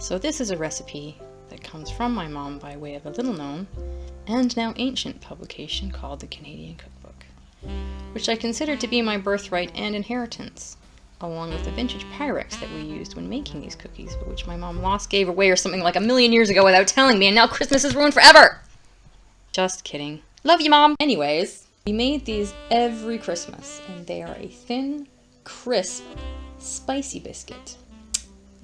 So this is a recipe that comes from my mom by way of a little-known and now ancient publication called the Canadian Cookbook, which I consider to be my birthright and inheritance, along with the vintage Pyrex that we used when making these cookies, but which my mom lost, gave away, or something like 1,000,000 years ago without telling me, and now Christmas is ruined forever! Just kidding. Love you, Mom! Anyways, we made these every Christmas, and they are a thin, crisp, spicy biscuit.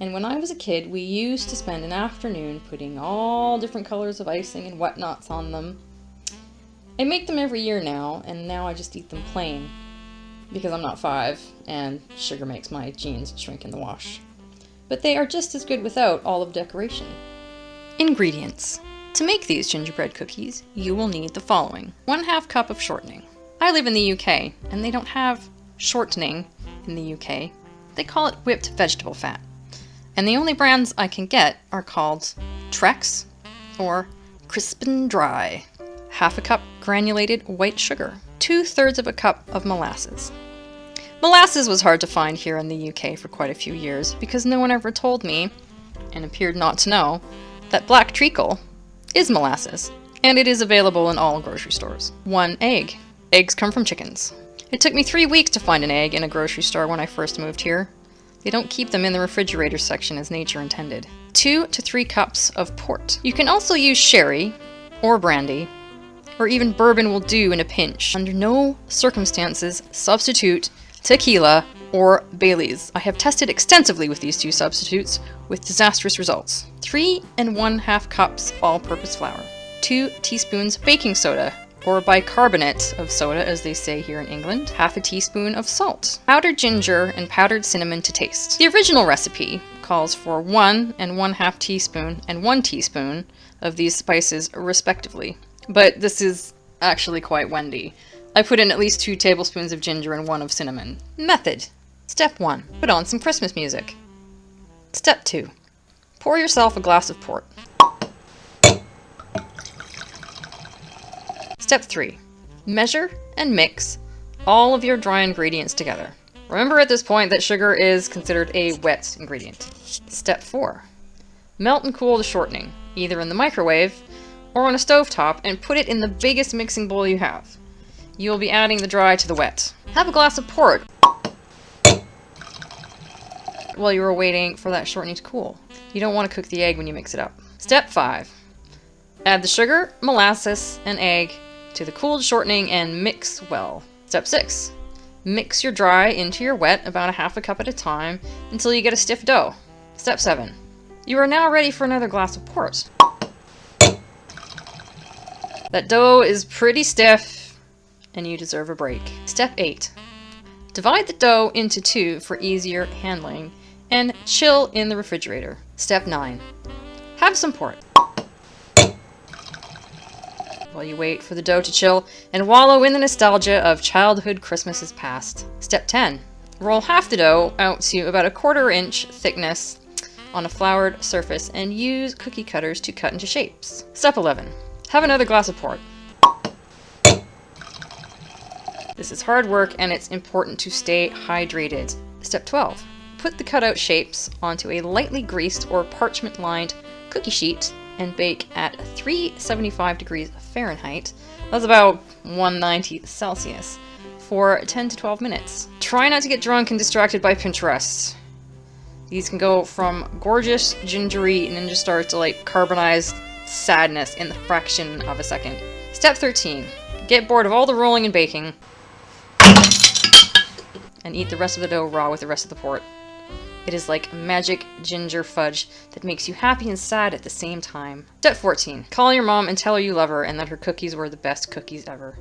And when I was a kid, we used to spend an afternoon putting all different colors of icing and whatnots on them. I make them every year now, and now I just eat them plain, because I'm not 5, and sugar makes my jeans shrink in the wash. But they are just as good without all of decoration. Ingredients. To make these gingerbread cookies, you will need the following. 1/2 cup of shortening. I live in the UK, and they don't have shortening in the UK. They call it whipped vegetable fat. And the only brands I can get are called Trex or Crisp and Dry. 1/2 cup granulated white sugar. 2/3 of a cup of molasses. Molasses was hard to find here in the UK for quite a few years because no one ever told me, and appeared not to know, that black treacle is molasses, and it is available in all grocery stores. 1 egg. Eggs come from chickens. It took me 3 weeks to find an egg in a grocery store when I first moved here. They don't keep them in the refrigerator section as nature intended. 2 to 3 cups of port. You can also use sherry, or brandy, or even bourbon will do in a pinch. Under no circumstances substitute tequila or Baileys. I have tested extensively with these 2 substitutes with disastrous results. 3 1/2 cups all-purpose flour. 2 teaspoons baking soda, or bicarbonate of soda as they say here in England. 1/2 teaspoon of salt. Powdered ginger and powdered cinnamon to taste. The original recipe calls for 1 1/2 teaspoon and 1 teaspoon of these spices respectively, but this is actually quite Wendy. I put in at least 2 tablespoons of ginger and 1 of cinnamon. Method. Step 1. Put on some Christmas music. Step 2. Pour yourself a glass of port. Step 3. Measure and mix all of your dry ingredients together. Remember at this point that sugar is considered a wet ingredient. Step 4. Melt and cool the shortening, either in the microwave or on a stovetop, and put it in the biggest mixing bowl you have. You will be adding the dry to the wet. Have a glass of port while you are waiting for that shortening to cool. You don't want to cook the egg when you mix it up. Step 5. Add the sugar, molasses, and egg to the cooled shortening and mix well. Step 6. Mix your dry into your wet about 1/2 cup at a time until you get a stiff dough. Step 7. You are now ready for another glass of port. That dough is pretty stiff and you deserve a break. Step 8. Divide the dough into 2 for easier handling and chill in the refrigerator. Step 9. Have some port while you wait for the dough to chill and wallow in the nostalgia of childhood Christmases past. Step 10. Roll half the dough out to about 1/4 inch thickness on a floured surface and use cookie cutters to cut into shapes. Step 11. Have another glass of port. This is hard work and it's important to stay hydrated. Step 12. Put the cutout shapes onto a lightly greased or parchment-lined cookie sheet and bake at 375 degrees Fahrenheit, that's about 190 Celsius, for 10 to 12 minutes. Try not to get drunk and distracted by Pinterest. These can go from gorgeous gingery ninja stars to like carbonized sadness in the fraction of a second. Step 13. Get bored of all the rolling and baking and eat the rest of the dough raw with the rest of the port. It is like magic ginger fudge that makes you happy and sad at the same time. Step 14. Call your mom and tell her you love her and that her cookies were the best cookies ever.